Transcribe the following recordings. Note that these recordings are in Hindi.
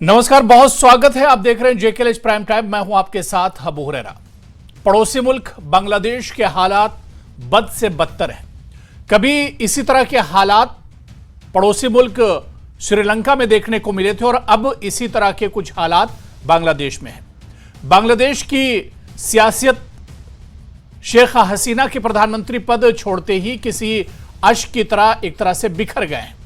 नमस्कार, बहुत स्वागत है। आप देख रहे हैं जेकेएलएच प्राइम टाइम। मैं हूं आपके साथ अबू हुरैरा। पड़ोसी मुल्क बांग्लादेश के हालात बद से बदतर हैं। कभी इसी तरह के हालात पड़ोसी मुल्क श्रीलंका में देखने को मिले थे और अब इसी तरह के कुछ हालात बांग्लादेश में हैं। बांग्लादेश की सियासत शेख हसीना के प्रधानमंत्री पद छोड़ते ही किसी अश्क की तरह एक तरह से बिखर गए हैं।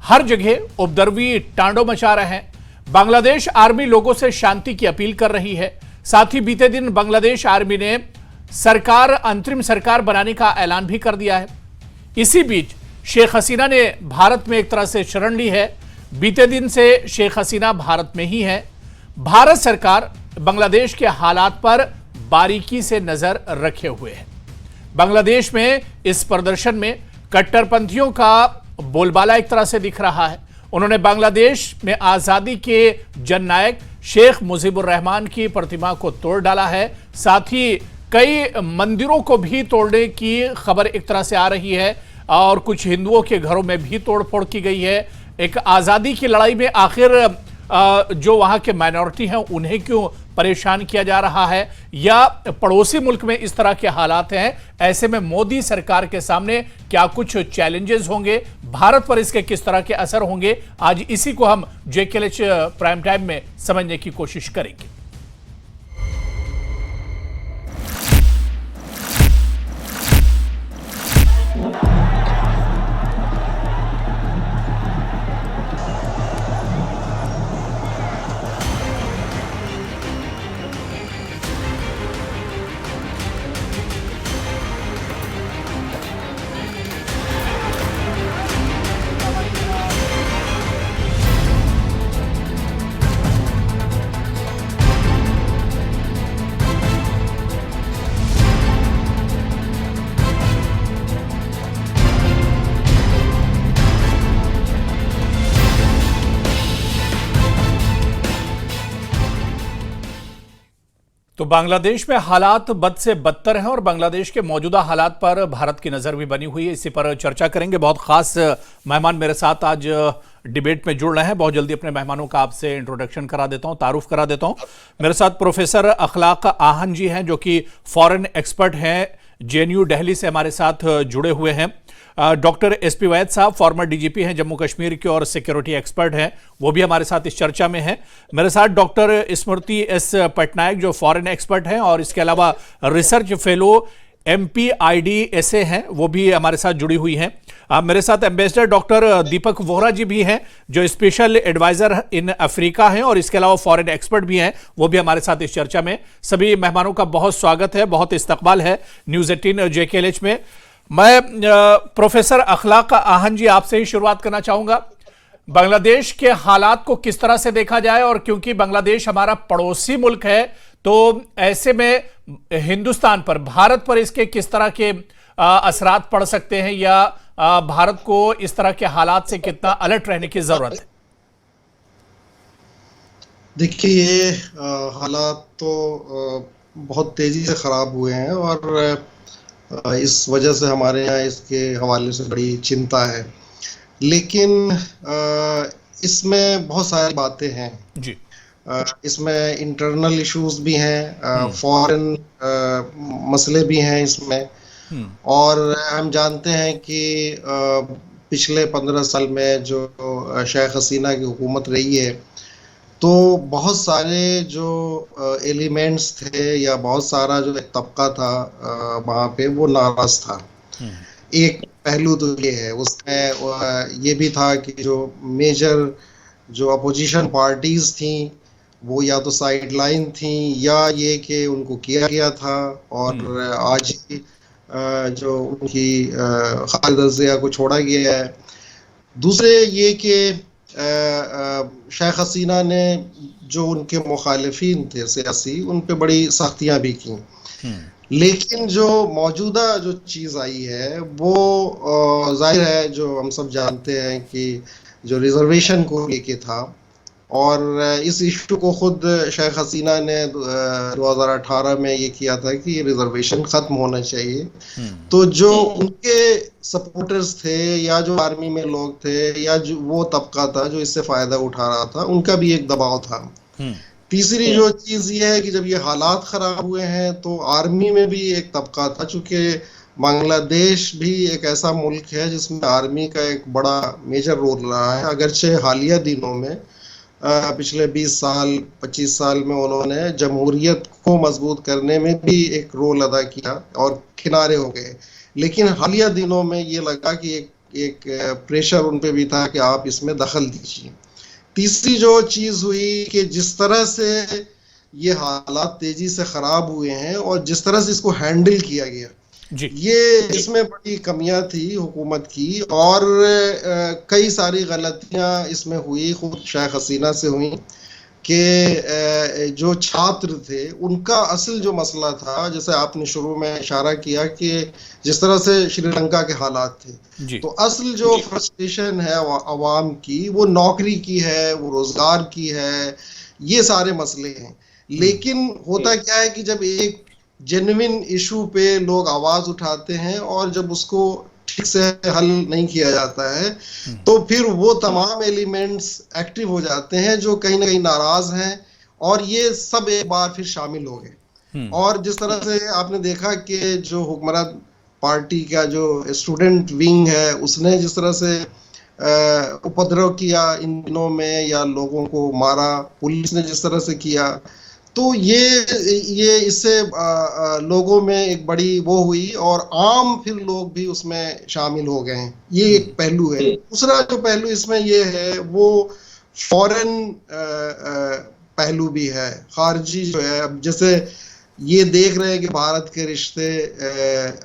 हर जगह उपद्रवी तांडव मचा रहे हैं। बांग्लादेश आर्मी लोगों से शांति की अपील कर रही है। साथ ही बीते दिन बांग्लादेश आर्मी ने अंतरिम सरकार बनाने का ऐलान भी कर दिया है। इसी बीच शेख हसीना ने भारत में एक तरह से शरण ली है। बीते दिन से शेख हसीना भारत में ही है। भारत सरकार बांग्लादेश के हालात पर बारीकी से नजर रखे हुए है। बांग्लादेश में इस प्रदर्शन में कट्टरपंथियों का बोलबाला एक तरह से दिख रहा है। उन्होंने बांग्लादेश में आजादी के जननायक शेख मुजीबुर रहमान की प्रतिमा को तोड़ डाला है। साथ ही कई मंदिरों को भी तोड़ने की खबर एक तरह से आ रही है और कुछ हिंदुओं के घरों में भी तोड़फोड़ की गई है। एक आजादी की लड़ाई में आखिर जो वहां के माइनॉरिटी हैं उन्हें क्यों परेशान किया जा रहा है, या पड़ोसी मुल्क में इस तरह के हालात हैं। ऐसे में मोदी सरकार के सामने क्या कुछ चैलेंजेस होंगे, भारत पर इसके किस तरह के असर होंगे, आज इसी को हम जेकेएलएच प्राइम टाइम में समझने की कोशिश करेंगे। तो बांग्लादेश में हालात बद से बदतर हैं और बांग्लादेश के मौजूदा हालात पर भारत की नज़र भी बनी हुई है। इसी पर चर्चा करेंगे। बहुत खास मेहमान मेरे साथ आज डिबेट में जुड़ रहे हैं। बहुत जल्दी अपने मेहमानों का आपसे इंट्रोडक्शन करा देता हूं, तारुफ करा देता हूं। मेरे साथ प्रोफेसर अखलाक आहन जी हैं, जो कि फॉरेन एक्सपर्ट हैं, जेएनयू दिल्ली से हमारे साथ जुड़े हुए हैं। डॉक्टर एसपी वैद साहब फॉर्मर डीजीपी हैं जम्मू कश्मीर के और सिक्योरिटी एक्सपर्ट हैं, वो भी हमारे साथ इस चर्चा में हैं। मेरे साथ डॉक्टर स्मृति एस पटनायक जो फॉरेन एक्सपर्ट हैं और इसके अलावा रिसर्च फेलो MPIDSA हैं, वो भी हमारे साथ जुड़ी हुई हैं। मेरे साथ एम्बेसडर डॉक्टर दीपक वोहरा जी भी हैं, जो स्पेशल एडवाइजर इन अफ्रीका हैं और इसके अलावा फॉरेन एक्सपर्ट भी हैं, वो भी हमारे साथ इस चर्चा में। सभी मेहमानों का बहुत स्वागत है, बहुत इस्तकबाल है न्यूज़ 18 जेकेएलएच में। मैं प्रोफेसर अखलाक आहन जी आपसे ही शुरुआत करना चाहूंगा। बांग्लादेश के हालात को किस तरह से देखा जाए, और क्योंकि बांग्लादेश हमारा पड़ोसी मुल्क है तो ऐसे में हिंदुस्तान पर, भारत पर इसके किस तरह के असरात पड़ सकते हैं, या भारत को इस तरह के हालात से कितना अलर्ट रहने की जरूरत है? देखिए, ये हालात तो बहुत तेजी से खराब हुए हैं और इस वजह से हमारे यहाँ इसके हवाले से बड़ी चिंता है। लेकिन इसमें बहुत सारी बातें हैं जी। इसमें इंटरनल इश्यूज भी हैं, फॉरेन मसले भी हैं इसमें। और हम जानते हैं कि पिछले 15 साल में जो शेख हसीना की हुकूमत रही है, तो बहुत सारे जो एलिमेंट्स थे या बहुत सारा जो एक तबका था वहाँ पे, वो नाराज था। एक पहलू तो ये है, उसमें ये भी था कि जो मेजर जो अपोजिशन पार्टीज थी वो या तो साइडलाइन थी या ये कि उनको किया गया था, और आज जो उनकी खालिद ज़िया को छोड़ा गया है। दूसरे ये कि शेख हसीना ने जो उनके मुखालिफिन थे सियासी, उन पे बड़ी सख्तियां भी की। लेकिन जो मौजूदा जो चीज़ आई है वो जाहिर है, जो हम सब जानते हैं कि जो रिजर्वेशन को लेके था, और इस इशू को खुद शेख हसीना ने 2018 में ये किया था कि रिजर्वेशन खत्म होना चाहिए। तो जो उनके सपोर्टर्स थे या जो आर्मी में लोग थे या जो वो तबका था जो इससे फायदा उठा रहा था, उनका भी एक दबाव था। तीसरी जो चीज ये है कि जब ये हालात खराब हुए हैं तो आर्मी में भी एक तबका था, चूंकि बांग्लादेश भी एक ऐसा मुल्क है जिसमें आर्मी का एक बड़ा मेजर रोल रहा है। अगरचे हालिया दिनों में पिछले 20 साल 25 साल में उन्होंने जमहूरियत को मजबूत करने में भी एक रोल अदा किया और किनारे हो गए, लेकिन हालिया दिनों में ये लगा कि एक प्रेशर उन पे भी था कि आप इसमें दखल दीजिए। तीसरी जो चीज हुई कि जिस तरह से ये हालात तेजी से खराब हुए हैं और जिस तरह से इसको हैंडल किया गया, ये इसमें बड़ी कमियां थी हुकूमत की, और कई सारी गलतियां इसमें हुई, खुद शेख हसीना से हुई कि जो छात्र थे उनका असल जो मसला था, जैसे आपने शुरू में इशारा किया कि जिस तरह से श्रीलंका के हालात थे, तो असल जो फ्रस्ट्रेशन है अवाम की वो नौकरी की है, वो रोजगार की है, ये सारे मसले हैं। लेकिन होता क्या है कि जब एक जेन्युइन इशू पे लोग आवाज उठाते हैं और जब उसको ठीक से हल नहीं किया जाता है तो फिर वो तमाम एलिमेंट्स एक्टिव हो जाते हैं जो कहीं ना कहीं नाराज हैं, और ये सब एक बार फिर शामिल हो गए। और जिस तरह से आपने देखा कि जो हुक्मरान पार्टी का जो स्टूडेंट विंग है उसने जिस तरह से उपद्रव किया इन दिनों में या लोगों को मारा, पुलिस ने जिस तरह से किया, तो ये इससे लोगों में एक बड़ी वो हुई और आम फिर लोग भी उसमें शामिल हो गए हैं। ये एक पहलू है। दूसरा जो पहलू इसमें ये है वो फॉरेन पहलू भी है, खारजी जो है। अब जैसे ये देख रहे हैं कि भारत के रिश्ते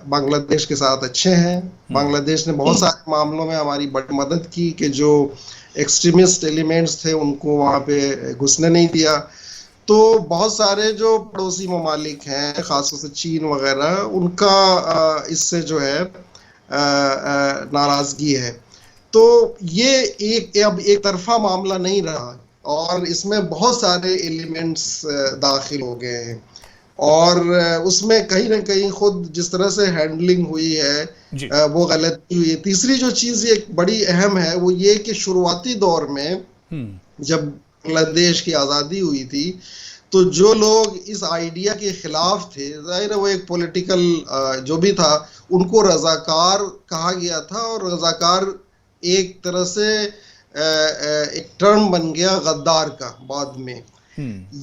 बांग्लादेश के साथ अच्छे हैं, बांग्लादेश ने बहुत सारे मामलों में हमारी बड़ी मदद की कि जो एक्सट्रीमिस्ट एलिमेंट्स थे उनको वहाँ पे घुसने नहीं दिया। तो बहुत सारे जो पड़ोसी ममालिक हैं, खासतौर से चीन वगैरह, उनका इससे जो है नाराजगी है। तो ये अब एक तरफा मामला नहीं रहा और इसमें बहुत सारे एलिमेंट्स दाखिल हो गए हैं, और उसमें कहीं ना कहीं खुद जिस तरह से हैंडलिंग हुई है वो गलत हुई है। तीसरी जो चीज एक बड़ी अहम है वो ये कि शुरुआती दौर में जब बांग्लादेश की आज़ादी हुई थी तो जो लोग इस आइडिया के खिलाफ थे, जाहिर है वो एक पॉलिटिकल जो भी था उनको रजाकार कहा गया था, और रजाकार एक तरह से एक टर्म बन गया गद्दार का बाद में।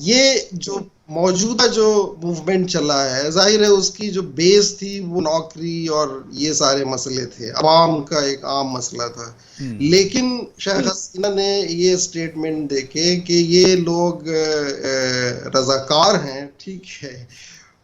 ये जो मौजूदा जो मूवमेंट चला है, जाहिर है उसकी जो बेस थी वो नौकरी और ये सारे मसले थे, अवाम का एक आम मसला था। लेकिन शेख हसीना ने ये स्टेटमेंट देके कि ये लोग रजाकार हैं, ठीक है,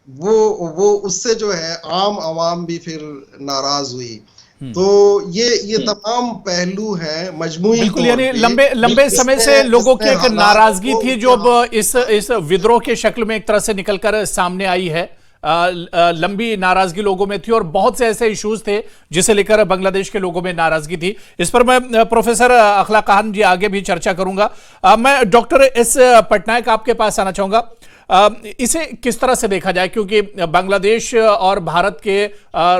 वो उससे जो है आम अवाम भी फिर नाराज हुई। तो ये तमाम पहलू हैं मजमूई। बिल्कुल, यानी लंबे समय से लोगों की एक नाराजगी थी जो अब इस विद्रोह के शक्ल में एक तरह से निकलकर सामने आई है। लंबी नाराजगी लोगों में थी और बहुत से ऐसे इश्यूज थे जिसे लेकर बांग्लादेश के लोगों में नाराजगी थी। इस पर मैं प्रोफेसर अखलाक खान जी आगे भी चर्चा करूंगा। मैं डॉक्टर एस पटनायक आपके पास आना चाहूंगा। इसे किस तरह से देखा जाए, क्योंकि बांग्लादेश और भारत के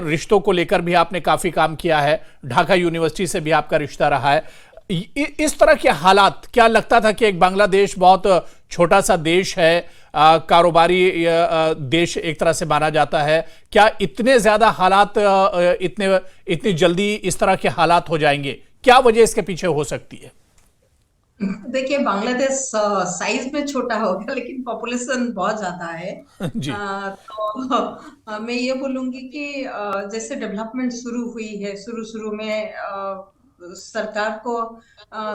रिश्तों को लेकर भी आपने काफी काम किया है, ढाका यूनिवर्सिटी से भी आपका रिश्ता रहा है। इस तरह के हालात, क्या लगता था कि एक बांग्लादेश बहुत छोटा सा देश है, कारोबारी देश एक तरह से माना जाता है, क्या इतने ज्यादा हालात इतनी जल्दी इस तरह के हालात हो जाएंगे? क्या वजह इसके पीछे हो सकती है? देखिए, बांग्लादेश साइज में छोटा होगा लेकिन पॉपुलेशन बहुत ज्यादा है। जी। तो मैं ये बोलूंगी कि जैसे डेवलपमेंट शुरू हुई है, शुरू में सरकार को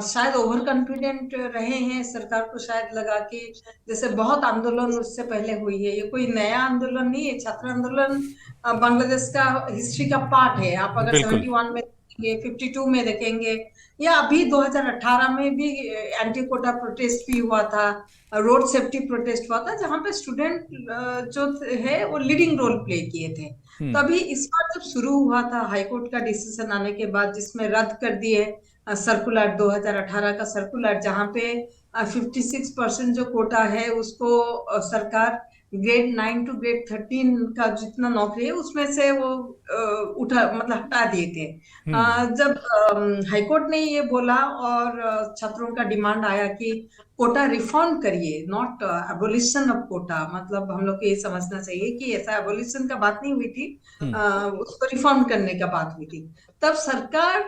शायद ओवर कॉन्फिडेंट रहे हैं। सरकार को शायद लगा कि जैसे बहुत आंदोलन उससे पहले हुई है, ये कोई नया आंदोलन नहीं है। छात्र आंदोलन बांग्लादेश का हिस्ट्री का पार्ट है। आप अगर 71 में देखेंगे, 52 में देखेंगे, या अभी 2018 में भी एंटी कोटा प्रोटेस्ट भी हुआ था, रोड सेफ्टी प्रोटेस्ट हुआ था, जहां पे स्टूडेंट जो है वो लीडिंग रोल प्ले किए थे। तो अभी इस बार जब शुरू हुआ था हाईकोर्ट का डिसीजन आने के बाद, जिसमें रद्द कर दिए सर्कुलर 2018 का सर्कुलर, जहां पे 56% जो कोटा है उसको सरकार ग्रेड 9 टू ग्रेड 13 का जितना नौकरी है उसमें से वो हटा दिए थे। जब हाईकोर्ट ने ये बोला और छात्रों का डिमांड आया कि कोटा रिफॉर्म करिए, नॉट एबोलिशन ऑफ कोटा, मतलब हम लोग को ये समझना चाहिए कि ऐसा एबोलिशन का बात नहीं हुई थी, उसको रिफॉर्म करने का बात हुई थी। तब सरकार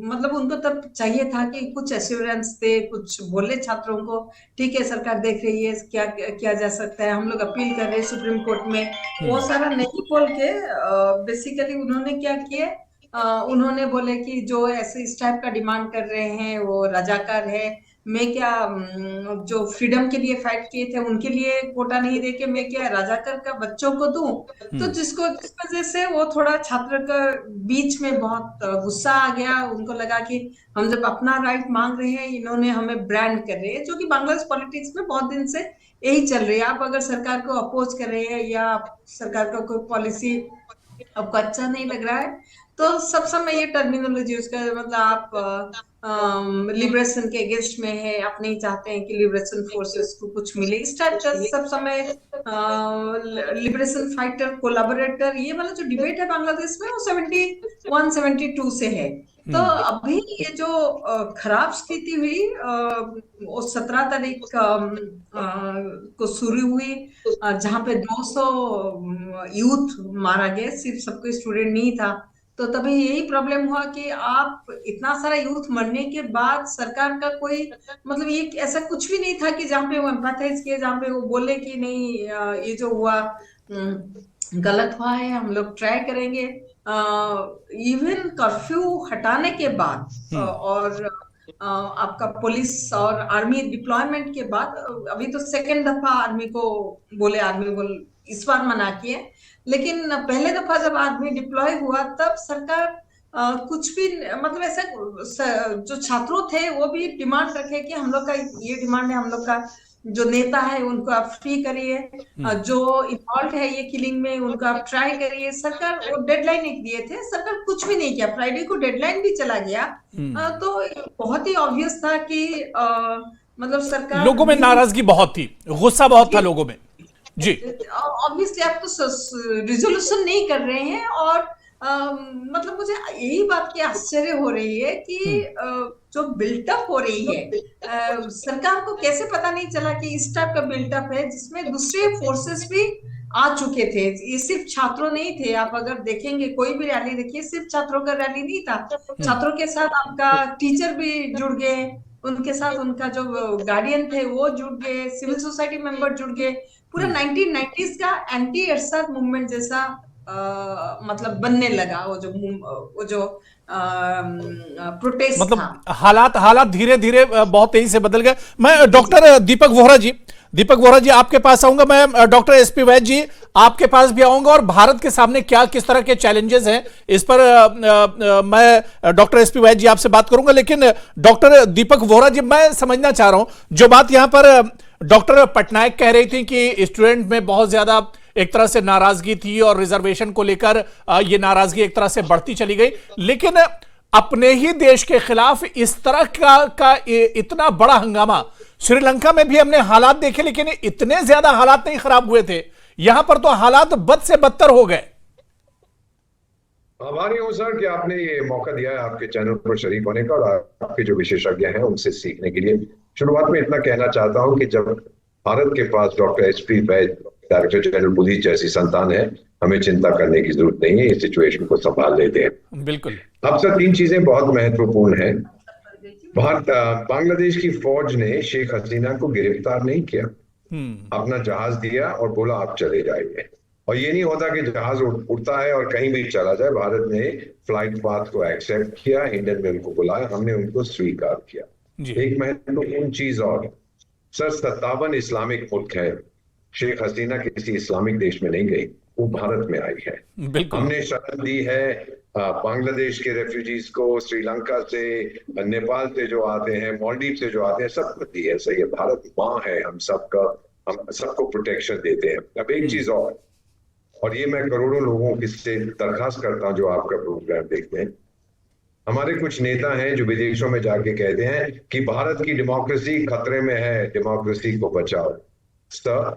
मतलब उनको तब चाहिए था कि कुछ एश्योरेंस दे, कुछ बोले छात्रों को, ठीक है सरकार देख रही है, क्या किया जा सकता है, हम लोग अपील कर रहे हैं सुप्रीम कोर्ट में। वो सारा नहीं बोल के बेसिकली उन्होंने क्या किया, उन्होंने बोले कि जो ऐसे इस टाइप का डिमांड कर रहे हैं वो राजाकार है, मैं क्या जो फ्रीडम के लिए फाइट किए थे उनके लिए कोटा नहीं देके मैं क्या राजाकार का बच्चों को दूं। तो जिस वजह से वो थोड़ा छात्र का बीच में बहुत गुस्सा आ गया, उनको लगा कि हम जब अपना राइट मांग रहे हैं इन्होंने हमें ब्रांड कर रहे हैं, जो कि बांग्लादेश पॉलिटिक्स में बहुत दिन से यही चल रही है। आप अगर सरकार को अपोज कर रहे हैं या सरकार का कोई पॉलिसी आपको अच्छा नहीं लग रहा है तो सब समय ये टर्मिनोलॉजी यूज कर, मतलब आप लिबरेशन के अगेंस्ट में है, आप नहीं चाहते हैं कि लिबरेशन फोर्सेस को कुछ मिले, इस टाइप का सब समय लिबरेशन फाइटर कोलैबोरेटर, ये वाला जो डिबेट है बांग्लादेश में वो 71-72 से है। तो अभी ये जो खराब स्थिति हुई वो 17 तारीख को शुरू हुई, जहां पे 200 यूथ मारा गया, सिर्फ सबको स्टूडेंट नहीं था। तो तभी यही प्रॉब्लम हुआ कि आप इतना सारा यूथ मरने के बाद सरकार का कोई मतलब ये ऐसा कुछ भी नहीं था कि जहाँ पे वो एम्पैथाइज किए, जहाँ पे वो बोले कि नहीं ये जो हुआ गलत हुआ है, हम लोग ट्राई करेंगे। इवन कर्फ्यू हटाने के बाद और आपका पुलिस और आर्मी डिप्लॉयमेंट के बाद अभी तो सेकेंड दफा आर्मी बोल इस बार मना किए, लेकिन पहले दफा जब आर्मी डिप्लॉय हुआ तब सरकार कुछ भी मतलब ऐसा जो छात्रों थे वो भी डिमांड रखे कि हम लोग का ये डिमांड है, हम लोग का जो नेता है उनको आप फ्री करिए, जो इन्वॉल्व है ये किलिंग में उनको आप ट्राई करिए। सरकार वो डेडलाइन एक दिए थे, सरकार कुछ भी नहीं किया, फ्राइडे को डेडलाइन भी चला गया। तो बहुत ही ऑब्वियस था कि मतलब सरकार, लोगों में नाराजगी बहुत थी, गुस्सा बहुत था लोगों में जी। ऑब्वियसली आप तो रिजोल्यूशन नहीं कर रहे हैं और मतलब मुझे यही बात की आश्चर्य हो रही है कि जो बिल्टअप हो रही है सरकार को कैसे पता नहीं चला कि इस टाइप का बिल्टअप है जिसमें दूसरे फोर्सेस भी आ चुके थे। ये सिर्फ छात्रों नहीं थे, आप अगर देखेंगे कोई भी रैली देखिए सिर्फ छात्रों का रैली नहीं था, छात्रों के साथ आपका टीचर भी जुड़ गए, उनके साथ उनका जो गार्डियन थे वो जुड़ गए, सिविल सोसाइटी मेंबर जुड़ गए, पूरा 1990s का एंटी एरसाद मूवमेंट जैसा मतलब बनने लगा वो जो प्रोटेस्ट मतलब था। हालात धीरे धीरे बहुत तेजी से बदल गए। मैं डॉक्टर दीपक वोहरा जी आपके पास आऊंगा, मैं डॉक्टर एसपी वैद्य जी आपके पास भी आऊंगा, और भारत के सामने क्या किस तरह के चैलेंजेस हैं इस पर मैं डॉक्टर एसपी वैद्य जी आपसे बात करूंगा। लेकिन डॉक्टर दीपक वोहरा जी, मैं समझना चाह रहा हूं जो बात यहां पर डॉक्टर पटनायक कह रही थी कि स्टूडेंट में बहुत ज्यादा एक तरह से नाराजगी थी और रिजर्वेशन को लेकर ये नाराजगी एक तरह से बढ़ती चली गई, लेकिन अपने ही देश के खिलाफ इस तरह का इतना बड़ा हंगामा श्रीलंका में भी हमने हालात देखे, लेकिन इतने ज्यादा हालात नहीं खराब हुए थे, यहां पर तो हालात बद से बदतर हो गए। आभारी हूं सर कि आपने ये मौका दिया है आपके चैनल पर शरीक होने का और आपके जो विशेषज्ञ हैं उनसे सीखने के लिए। शुरुआत में इतना कहना चाहता हूं कि जब भारत के पास डॉक्टर एसपी वैद्य, डायरेक्टर जनरल पुलिस जैसी संतान है, हमें चिंता करने की जरूरत नहीं है, इस सिचुएशन को संभाल लेते हैं। बिल्कुल। अब सर 3 चीजें बहुत महत्वपूर्ण हैं। बांग्लादेश की फौज ने शेख हसीना को गिरफ्तार नहीं किया, अपना जहाज दिया और बोला आप चले जाइए। और ये नहीं होता कि जहाज उड़ता है और कहीं भी चला जाए। भारत ने फ्लाइट पाथ को एक्सेप्ट किया, हिंडन में उनको बुलाया, हमने उनको स्वीकार किया। एक महत्वपूर्ण चीज और सर, 57 इस्लामिक मुल्क है, शेख हसीना किसी इस्लामिक देश में नहीं गई, वो भारत में आई है। हमने शरण दी है बांग्लादेश के रेफ्यूजीज को, श्रीलंका से, नेपाल से जो आते हैं, मालदीव से जो आते हैं, सबको दी है। सही है, भारत माँ है, हम सबको प्रोटेक्शन देते हैं। अब एक चीज और ये मैं करोड़ों लोगों से दरखास्त करता हूं जो आपका प्रोग्राम देखते हैं, हमारे कुछ नेता हैं जो विदेशों में जाके कहते हैं कि भारत की डेमोक्रेसी खतरे में है, डेमोक्रेसी को बचाओ। सर,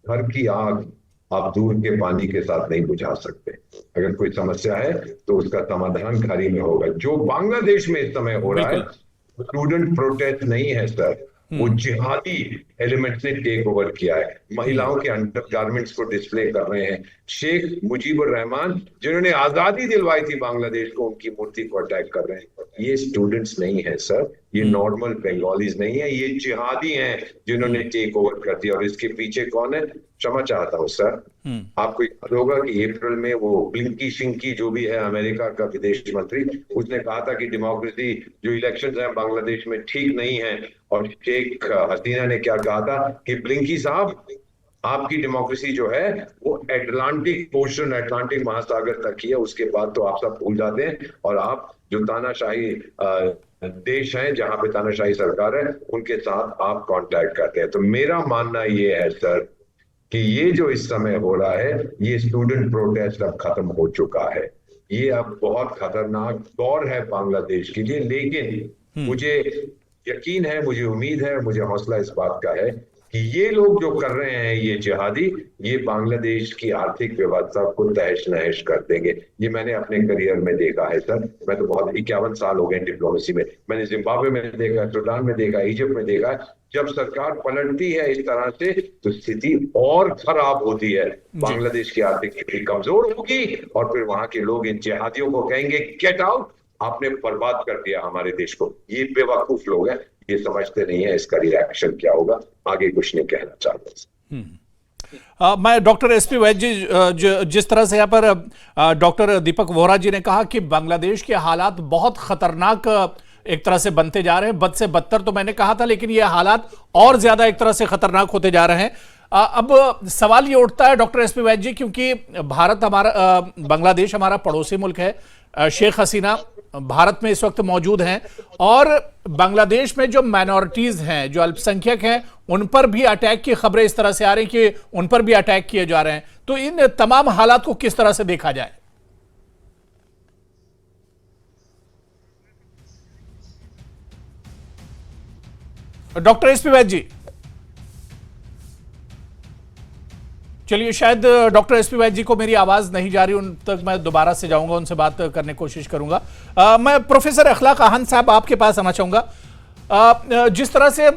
घर की आग आप दूर के पानी के साथ नहीं बुझा सकते। अगर कोई समस्या है तो उसका समाधान घर ही में होगा। जो बांग्लादेश में इस समय हो रहा है, बिल्कुल। स्टूडेंट प्रोटेस्ट नहीं है सर, वो जिहादी एलिमेंट्स ने टेक ओवर किया है। महिलाओं के अंडरगारमेंट्स को डिस्प्ले कर रहे हैं। शेख मुजीबुर रहमान जिन्होंने आजादी दिलवाई थी बांग्लादेश को, उनकी मूर्ति को अटैक कर रहे हैं। ये स्टूडेंट्स नहीं है सर, ये नॉर्मल बंगालीज नहीं है, ये जिहादी हैं जिन्होंने टेक ओवर कर दिया। और इसके पीछे कौन है? क्षमा चाहता हूं सर, आपको याद होगा कि अप्रैल में वो ब्लिंकी शिंकी जो भी है अमेरिका का विदेश मंत्री, उसने कहा था कि डेमोक्रेसी जो इलेक्शंस हैं बांग्लादेश में ठीक नहीं है। और शेख हसीना ने क्या कहा था कि ब्लिंकी साहब, आपकी डेमोक्रेसी जो है वो अटलांटिक पोर्शन, अटलांटिक महासागर तक ही है, उसके बाद तो आप सब भूल जाते हैं और आप जो तानाशाही देश हैं, जहां पे तानाशाही सरकार है, उनके साथ आप कांटेक्ट करते हैं। तो मेरा मानना ये है सर कि ये जो इस समय हो रहा है, ये स्टूडेंट प्रोटेस्ट अब खत्म हो चुका है। ये अब बहुत खतरनाक दौर है बांग्लादेश के लिए। लेकिन मुझे यकीन है, मुझे उम्मीद है, मुझे हौसला इस बात का है कि ये लोग जो कर रहे हैं, ये जिहादी, ये बांग्लादेश की आर्थिक व्यवस्था को तहस नहस कर देंगे। ये मैंने अपने करियर में देखा है सर। मैं तो बहुत 51 साल हो गए डिप्लोमेसी में। मैंने जिम्बाब्वे में देखा, सूडान में देखा, इजिप्ट में देखा। जब सरकार पलटती है इस तरह से तो स्थिति और खराब होती है। बांग्लादेश की आर्थिक स्थिति कमजोर होगी और फिर वहां के लोग इन जिहादियों को कहेंगे गेट आउट, आपने बर्बाद कर दिया हमारे देश को। ये बेवकूफ लोग हैं, ये समझते नहीं है इसका रिएक्शन क्या होगा। आगे कुछ नहीं कहना चाहता। मैं डॉक्टर एसपी वैद्य जी, जिस तरह से यहाँ पर डॉक्टर दीपक वोहरा जी ने कहा कि बांग्लादेश के हालात बहुत खतरनाक एक तरह से बनते जा रहे हैं, बद से बदतर तो मैंने कहा था, लेकिन ये हालात और ज्यादा एक तरह से खतरनाक होते जा रहे हैं। अब सवाल ये उठता है डॉक्टर एसपी वैद्य जी, क्योंकि भारत हमारा बांग्लादेश हमारा पड़ोसी मुल्क है, शेख हसीना भारत में इस वक्त मौजूद हैं और बांग्लादेश में जो माइनॉरिटीज हैं, जो अल्पसंख्यक हैं, उन पर भी अटैक की खबरें इस तरह से आ रही हैं कि उन पर भी अटैक किए जा रहे हैं। तो इन तमाम हालात को किस तरह से देखा जाए? डॉक्टर एसपी वैद्य जी, चलिए, शायद डॉक्टर एसपी वैद्य जी को मेरी आवाज नहीं जा रही, उन तक मैं दोबारा से जाऊंगा, उनसे बात करने की कोशिश करूंगा। मैं प्रोफेसर अखलाक आहान साहब आपके पास आना चाहूंगा। जिस तरह से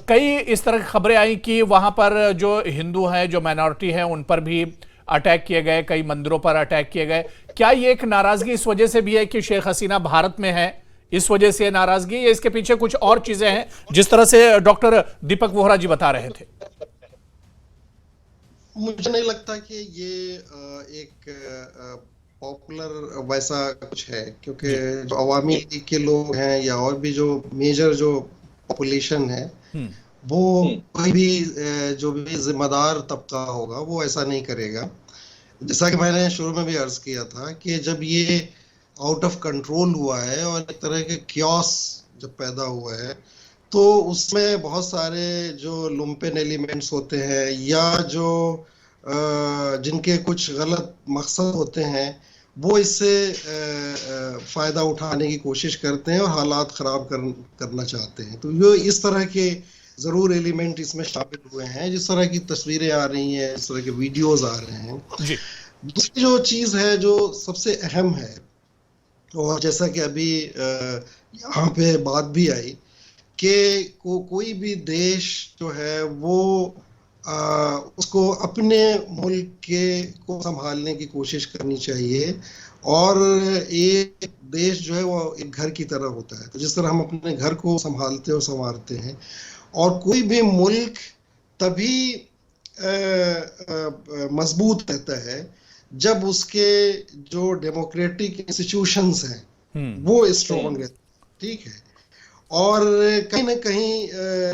कई इस तरह की खबरें आई कि वहां पर जो हिंदू हैं, जो माइनॉरिटी हैं, उन पर भी अटैक किए गए, कई मंदिरों पर अटैक किए गए। क्या ये एक नाराजगी इस वजह से भी है कि शेख हसीना भारत में है, इस वजह से नाराजगी, या इसके पीछे कुछ और चीजें हैं जिस तरह से डॉक्टर दीपक वोहरा जी बता रहे थे? मुझे नहीं लगता कि ये एक पॉपुलर वैसा कुछ है, क्योंकि जो अवामी लीग के लोग हैं या और भी जो मेजर जो पॉपुलेशन है, वो कोई भी जो भी जिम्मेदार तबका होगा वो ऐसा नहीं करेगा। जैसा कि मैंने शुरू में भी अर्ज किया था कि जब ये आउट ऑफ कंट्रोल हुआ है और एक तरह के क्योस जब पैदा हुआ है, तो उसमें बहुत सारे जो लुम्पेन एलिमेंट्स होते हैं या जो जिनके कुछ गलत मकसद होते हैं, वो इससे फ़ायदा उठाने की कोशिश करते हैं और हालात ख़राब करना चाहते हैं। तो ये इस तरह के ज़रूर एलिमेंट इसमें शामिल हुए हैं। जिस तरह की तस्वीरें आ रही हैं, इस तरह के वीडियोज़ आ रहे हैं। दूसरी जो चीज़ है जो सबसे अहम है, और जैसा कि अभी यहाँ पे बात भी आई कि कोई भी देश जो है वो उसको अपने मुल्क को संभालने की कोशिश करनी चाहिए, और एक देश जो है वो एक घर की तरह होता है। तो जिस तरह हम अपने घर को संभालते और संवारते हैं, और कोई भी मुल्क तभी मजबूत रहता है जब उसके जो डेमोक्रेटिक इंस्टीट्यूशंस हैं वो स्ट्रॉन्ग रहते हैं, ठीक है। और कहीं ना कहीं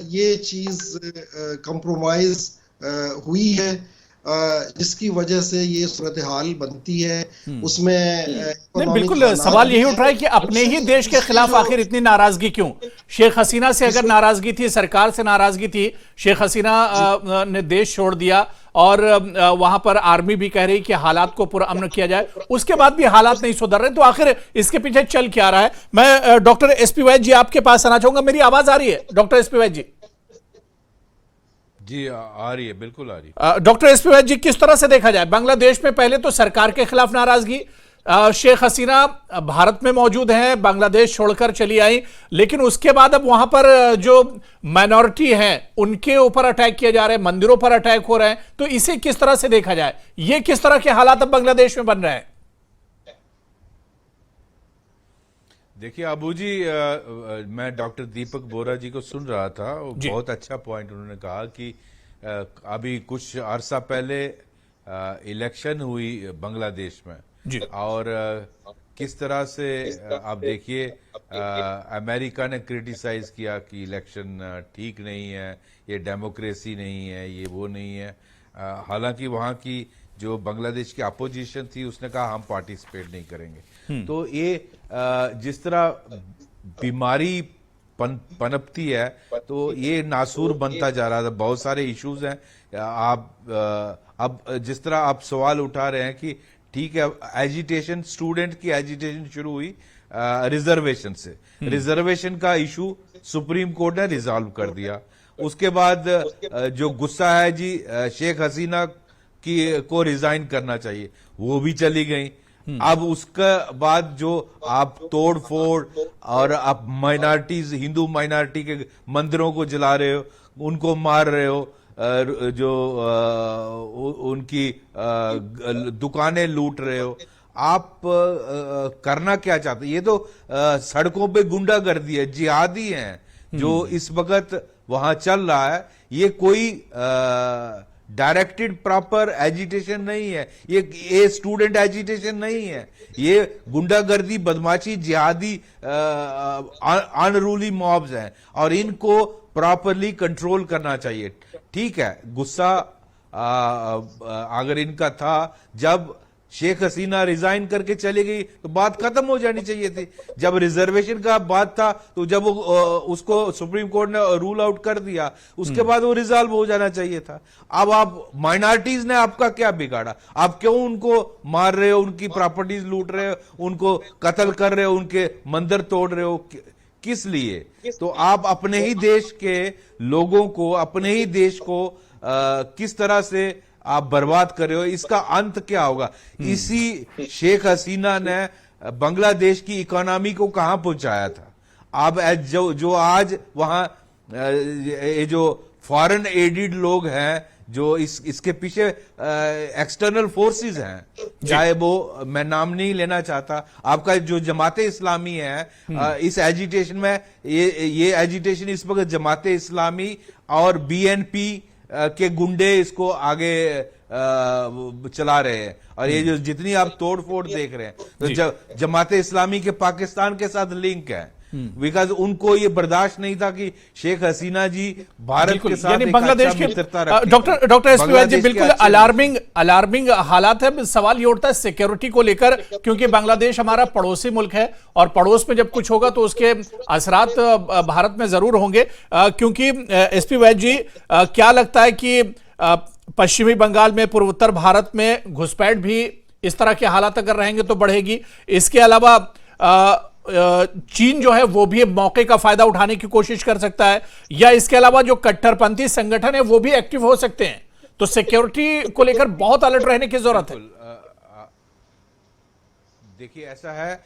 ये चीज़ कंप्रोमाइज हुई है जिसकी वजह से ये सूरत हाल बनती है, उसमें नहीं, इकोनॉमिक बिल्कुल हालात सवाल भी यही है। उठ रहा है कि अपने ही देश के इसकी खिलाफ जो आखिर इतनी नाराजगी क्यों? शेख हसीना से अगर नाराजगी थी, सरकार से नाराजगी थी, शेख हसीना ने देश छोड़ दिया और वहां पर आर्मी भी कह रही कि हालात को पुरअमन किया जाए, उसके बाद भी हालात नहीं सुधर रहे, तो आखिर इसके पीछे चल क्या रहा है? मैं डॉक्टर एसपी वैद्य जी आपके पास आना चाहूंगा। मेरी आवाज आ रही है डॉक्टर एसपी वैद्य जी? जी आ रही है, बिल्कुल आ रही है। डॉक्टर एसपी वैद्य जी, किस तरह से देखा जाए बांग्लादेश में पहले तो सरकार के खिलाफ नाराजगी, शेख हसीना भारत में मौजूद हैं, बांग्लादेश छोड़कर चली आई, लेकिन उसके बाद अब वहां पर जो माइनॉरिटी हैं उनके ऊपर अटैक किए जा रहे हैं, मंदिरों पर अटैक हो रहे हैं, तो इसे किस तरह से देखा जाए? ये किस तरह के हालात अब बांग्लादेश में बन रहे हैं? देखिए अबू जी, मैं डॉक्टर दीपक बोरा जी को सुन रहा था, बहुत अच्छा पॉइंट उन्होंने कहा कि अभी कुछ अरसा पहले इलेक्शन हुई बांग्लादेश में जी। और किस तरह से आप देखिए अमेरिका ने क्रिटिसाइज किया कि इलेक्शन ठीक नहीं है, ये डेमोक्रेसी नहीं है, ये वो नहीं है। हालांकि वहाँ की जो बांग्लादेश की अपोजिशन थी उसने कहा हम पार्टिसिपेट नहीं करेंगे। तो ये जिस तरह बीमारी पनपती है तो ये नासूर बनता जा रहा था। बहुत सारे इश्यूज हैं। आप अब जिस तरह आप सवाल उठा रहे हैं कि ठीक है, एजिटेशन, स्टूडेंट की एजिटेशन शुरू हुई रिजर्वेशन से। रिजर्वेशन का इशू सुप्रीम कोर्ट ने रिजॉल्व कर दिया। उसके बाद जो गुस्सा है जी शेख हसीना की को रिजाइन करना चाहिए, वो भी चली गई। अब उसके बाद जो आप तोड़ फोड़ और आप माइनॉरिटीज, हिंदू माइनॉरिटी के मंदिरों को जला रहे हो, उनको मार रहे हो, जो उनकी दुकानें लूट रहे हो, आप करना क्या चाहते? ये तो सड़कों पे गुंडागर्दी है, जिहादी हैं जो इस वक्त वहां चल रहा है। ये कोई डायरेक्टेड प्रॉपर एजिटेशन नहीं है, ये स्टूडेंट एजिटेशन नहीं है, ये गुंडागर्दी, बदमाशी, जिहादी अनरूली मॉब्स हैं और इनको प्रॉपरली कंट्रोल करना चाहिए। ठीक है, गुस्सा अगर इनका था जब शेख हसीना रिजाइन करके चली गई तो बात खत्म हो जानी चाहिए थी। जब रिजर्वेशन का बात था तो जब उसको सुप्रीम कोर्ट ने रूल आउट कर दिया, उसके बाद वो रिजॉल्व हो जाना चाहिए था। अब आप माइनॉरिटीज ने आपका क्या बिगाड़ा? आप क्यों उनको मार रहे हो, उनकी प्रॉपर्टीज लूट रहे हो, उनको कत्ल कर रहे हो, उनके मंदिर तोड़ रहे हो? किस लिए? तो आप अपने ही देश के लोगों को, अपने ही देश को किस तरह से आप बर्बाद कर रहे हो? इसका अंत क्या होगा? इसी शेख हसीना ने बांग्लादेश की इकोनॉमी को कहां पहुंचाया था? अब जो आज वहां ये जो फॉरेन एडिड लोग हैं, जो इसके पीछे एक्सटर्नल फोर्सेस हैं, चाहे वो मैं नाम नहीं लेना चाहता, आपका जो जमाते इस्लामी है, इस एजिटेशन में ये एजिटेशन इस वक्त जमाते इस्लामी और बीएनपी के गुंडे इसको आगे चला रहे हैं। और ये जो जितनी आप तोड़ फोड़ देख रहे हैं, तो जमाते इस्लामी के पाकिस्तान के साथ लिंक है, बिकॉज उनको ये बर्दाश्त नहीं था कि शेख हसीना जी भारत के साथ बांग्लादेश के डॉक्टर एसपी वैद्य जी, बिल्कुल अलार्मिंग हालात है। सवाल ये उठता है सिक्योरिटी को लेकर, क्योंकि बांग्लादेश हमारा पड़ोसी मुल्क है और पड़ोस में जब कुछ होगा तो उसके असरात भारत में जरूर होंगे। क्योंकि एसपी वैद्य जी, क्या लगता है कि पश्चिमी बंगाल में, पूर्वोत्तर भारत में घुसपैठ भी इस तरह के हालात अगर रहेंगे तो बढ़ेगी? इसके अलावा चीन जो है वो भी मौके का फायदा उठाने की कोशिश कर सकता है, या इसके अलावा जो कट्टरपंथी संगठन है वो भी एक्टिव हो सकते हैं। तो सिक्योरिटी को लेकर बहुत अलर्ट रहने की जरूरत है। देखिए ऐसा है,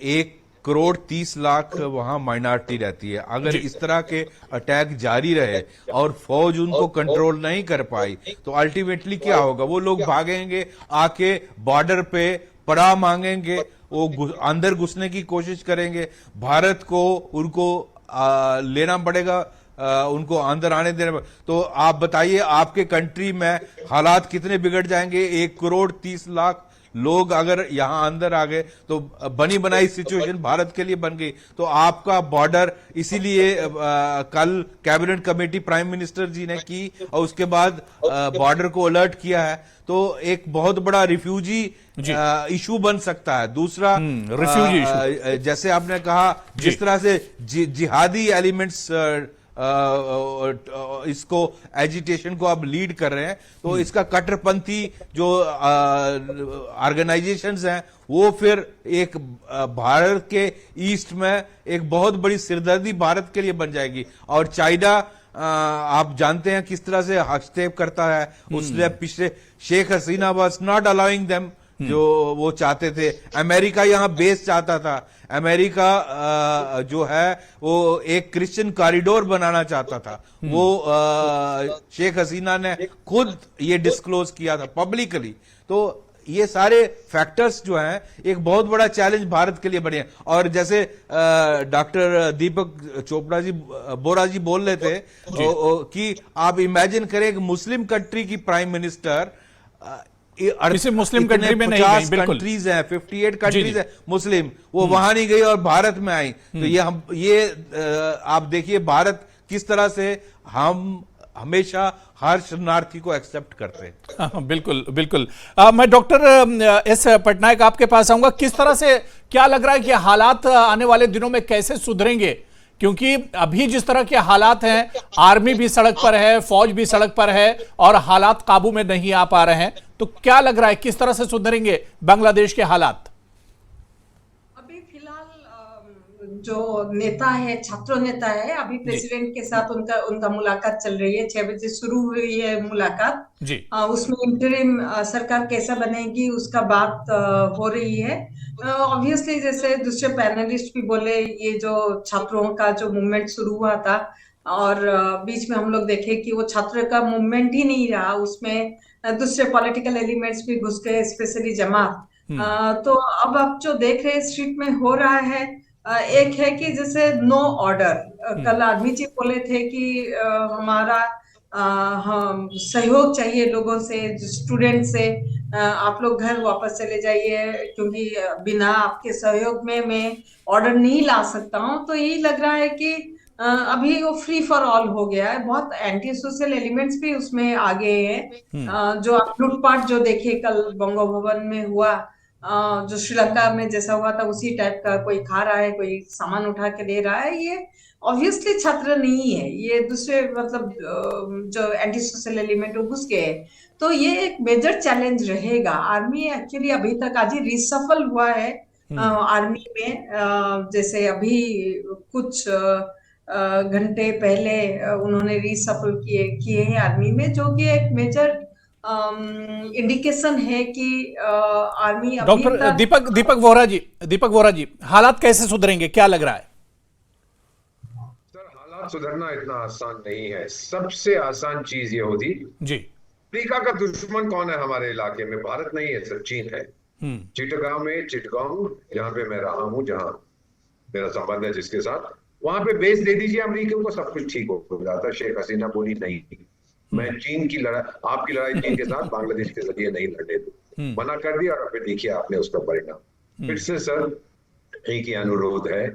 1,30,00,000 वहां माइनॉरिटी रहती है। अगर इस तरह के अटैक जारी रहे और फौज उनको कंट्रोल नहीं कर पाई तो अल्टीमेटली क्या होगा? वो लोग भागेंगे, आके बॉर्डर पे पनाह मांगेंगे, वो अंदर घुसने की कोशिश करेंगे। भारत को उनको लेना पड़ेगा, उनको अंदर आने देना। तो आप बताइए आपके कंट्री में हालात कितने बिगड़ जाएंगे? 1,30,00,000 लोग अगर यहाँ अंदर आ गए तो बनी बनाई सिचुएशन भारत के लिए बन गई। तो आपका बॉर्डर, इसीलिए कल कैबिनेट कमेटी प्राइम मिनिस्टर जी ने की और उसके बाद बॉर्डर को अलर्ट किया है। तो एक बहुत बड़ा रिफ्यूजी इशू बन सकता है। दूसरा रिफ्यूजी इशू, जैसे आपने कहा, जिस तरह से जिहादी एलिमेंट्स इसको एजिटेशन को अब लीड कर रहे हैं, तो इसका कट्टरपंथी जो ऑर्गेनाइजेशंस हैं वो फिर एक भारत के ईस्ट में एक बहुत बड़ी सिरदर्दी भारत के लिए बन जाएगी। और चाइना आप जानते हैं किस तरह से हस्तक्षेप करता है। उसने पिछले Sheikh Hasina was not allowing them, जो वो चाहते थे। अमेरिका यहाँ बेस चाहता था। अमेरिका जो है वो एक क्रिश्चियन कॉरिडोर बनाना चाहता था। वो शेख हसीना ने खुद ये डिस्क्लोज किया था पब्लिकली। तो ये सारे फैक्टर्स जो हैं एक बहुत बड़ा चैलेंज भारत के लिए बने हैं। और जैसे डॉक्टर दीपक चोपड़ा जी, बोरा जी बोल रहे थे कि आप इमेजिन करें एक मुस्लिम कंट्री की प्राइम मिनिस्टर, किसी मुस्लिम कंट्री में नहीं गई, बिल्कुल कंट्रीज हैं, 58 कंट्रीज है मुस्लिम, वो वहां नहीं गई और भारत में आई। तो ये आप देखिए भारत किस तरह से हम हमेशा हर शरणार्थी को एक्सेप्ट करते हैं। बिल्कुल बिल्कुल। मैं डॉक्टर एस पटनायक आपके पास आऊंगा। किस तरह से, क्या लग रहा है कि हालात आने वाले दिनों में कैसे सुधरेंगे? क्योंकि अभी जिस तरह के हालात हैं, आर्मी भी सड़क पर है, फौज भी सड़क पर है और हालात काबू में नहीं आ पा रहे हैं, तो क्या लग रहा है किस तरह से सुधरेंगे बांग्लादेश के हालात? अभी फिलहाल जो नेता है, छात्र नेता है, अभी प्रेसिडेंट के साथ उनका मुलाकात चल रही है। 6 बजे शुरू हुई है मुलाकात जी। उसमें इंटरिम सरकार कैसा बनेगी उसका बात हो रही है। ऑब्वियसली जैसे दूसरे पैनलिस्ट भी बोले, ये जो छात्रों का जो मूवमेंट शुरू हुआ था और बीच में हम लोग देखे कि वो छात्र का मूवमेंट ही नहीं रहा, उसमें दूसरे पॉलिटिकल एलिमेंट्स भी घुस गए, स्पेशली जमात। तो अब आप जो देख रहे हैं स्ट्रीट में हो रहा है, एक है कि जैसे नो ऑर्डर। कल आर्मी चीफ बोले थे कि हमारा हम सहयोग चाहिए लोगों से, स्टूडेंट से, आप लोग घर वापस चले जाइए क्योंकि बिना आपके सहयोग में मैं ऑर्डर नहीं ला सकता हूँ। तो यही लग रहा है कि अभी वो फ्री फॉर ऑल हो गया है। बहुत एंटी सोशल एलिमेंट्स भी उसमें आ गए हैं। जो आप लूटपाट जो देखे कल बंगो भवन में हुआ, जो श्रीलंका में जैसा हुआ था उसी टाइप का, कोई खा रहा है, कोई सामान उठा के ले रहा है, ये ऑब्वियसली छात्र नहीं है, ये दूसरे मतलब जो एंटी सोशल एलिमेंट घुस गए। तो ये एक मेजर चैलेंज रहेगा। आर्मी एक्चुअली अभी तक आज ही रिसफल हुआ है आर्मी में। जैसे अभी कुछ घंटे पहले उन्होंने रिसफल किए हैं आर्मी में, जो कि एक मेजर इंडिकेशन है कि आर्मी डॉक्टर दीपक वोरा जी, हालात कैसे सुधरेंगे, क्या लग रहा है? सर, हालात सुधरना इतना आसान नहीं है। सबसे आसान चीज ये होती जी, अफ्रीका का दुश्मन कौन है हमारे इलाके में? भारत नहीं है सर, चीन है। चिटगांव जहां पे मैं रहा हूं, जहां मेरा संबंध है जिसके साथ, वहां पे बेस दे दीजिए अमेरिका को, सब कुछ ठीक हो जाता। शेख हसीना बोली नहीं, मैं चीन की लड़ाई, आपकी लड़ाई चीन के साथ बांग्लादेश के जरिए नहीं लड़ने दूं, मना कर दिया। और फिर देखिए आपने उसका परिणाम। फिर से सर एक ही अनुरोध है,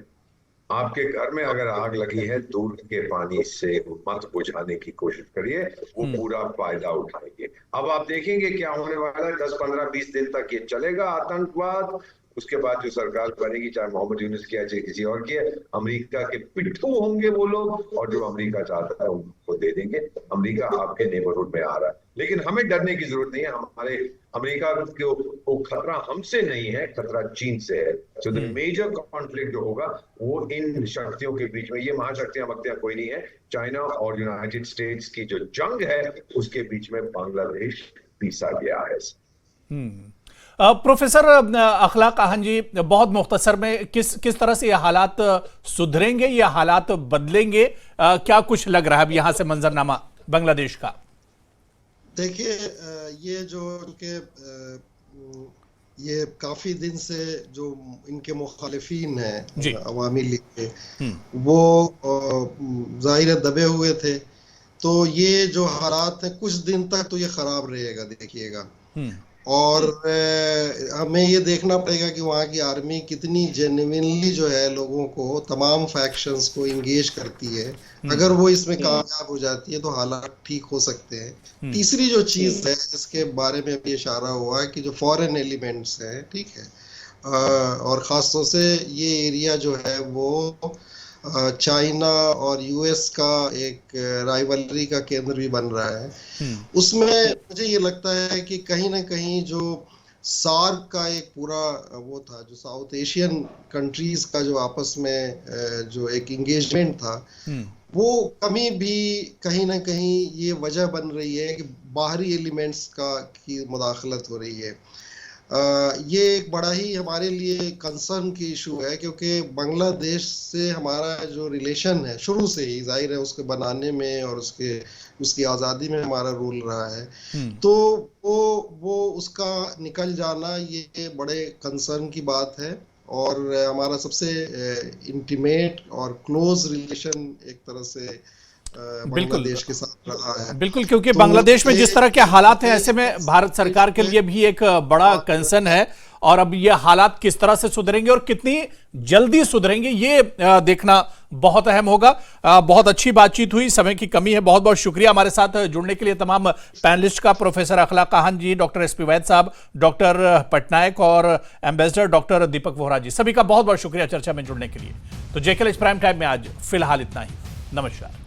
आपके घर में अगर आग लगी है, दूर के पानी से मत बुझाने की कोशिश करिए, वो पूरा फायदा उठाएंगे। अब आप देखेंगे क्या होने वाला है। 10, 15, 20 दिन तक ये चलेगा आतंकवाद। उसके बाद जो सरकार बनेगी, चाहे मोहम्मद यूनुस की है चाहे किसी और की है, अमेरिका के पिट्ठू होंगे वो लोग, और जो अमेरिका चाहता है उनको दे देंगे। अमेरिका आपके नेबरहुड में आ रहा है, लेकिन हमें डरने की जरूरत नहीं है। हमारे अमेरिका को खतरा हमसे नहीं है, खतरा चीन से है। सो द मेजर कॉन्फ्लिक्ट जो होगा वो इन शक्तियों के बीच में, ये महाशक्तियां वक्तियां कोई नहीं है, चाइना और यूनाइटेड स्टेट्स की जो जंग है उसके बीच में बांग्लादेश पीसा गया है। प्रोफेसर अखलाक आहन जी, बहुत मुख्तसर में किस तरह से ये हालात सुधरेंगे, ये हालात बदलेंगे, क्या कुछ लग रहा है अब यहाँ से मंजरनामा बांग्लादेश का? देखिए, ये जो ये काफी दिन से जो इनके मुखालिफिन हैं अवामी लीग के, वो जाहिर दबे हुए थे। तो ये जो हालात हैं कुछ दिन तक तो ये खराब रहेगा, देखिएगा। और हमें ये देखना पड़ेगा कि वहाँ की आर्मी कितनी जेन्युइनली जो है लोगों को, तमाम फैक्शंस को इंगेज करती है। अगर वो इसमें कामयाब हो जाती है तो हालात ठीक हो सकते हैं। तीसरी जो चीज है जिसके बारे में भी इशारा हुआ है कि जो फॉरेन एलिमेंट्स हैं, ठीक है, और खासतौर से ये एरिया जो है वो चाइना और यूएस का एक राइवलरी का केंद्र भी बन रहा है। उसमें मुझे ये लगता है कि कहीं ना कहीं जो सार्क का एक पूरा वो था, जो साउथ एशियन कंट्रीज का जो आपस में जो एक इंगेजमेंट था, वो कमी भी कहीं ना कहीं ये वजह बन रही है कि बाहरी एलिमेंट्स की मुदाखलत हो रही है। ये एक बड़ा ही हमारे लिए कंसर्न की इशू है, क्योंकि बांग्लादेश से हमारा जो रिलेशन है शुरू से ही, जाहिर है उसके बनाने में और उसकी आज़ादी में हमारा रोल रहा है, तो वो उसका निकल जाना ये बड़े कंसर्न की बात है। और हमारा सबसे इंटीमेट और क्लोज रिलेशन एक तरह से बांग्लादेश के साथ रहा है। बिल्कुल, क्योंकि बांग्लादेश में जिस तरह के हालात हैं, ऐसे में भारत सरकार के लिए भी एक बड़ा कंसर्न है। और अब ये हालात किस तरह से सुधरेंगे और कितनी जल्दी सुधरेंगे, ये देखना बहुत अहम होगा। बहुत अच्छी बातचीत हुई, समय की कमी है। बहुत बहुत शुक्रिया हमारे साथ जुड़ने के लिए तमाम पैनलिस्ट का, प्रोफेसर अखलाक खान जी, डॉक्टर एसपी वैद साहब, डॉक्टर पटनायक और एम्बेसडर डॉक्टर दीपक वोहरा जी, सभी का बहुत बहुत शुक्रिया चर्चा में जुड़ने के लिए। तो जेकेएलएच प्राइम टाइम में आज फिलहाल इतना ही। नमस्कार।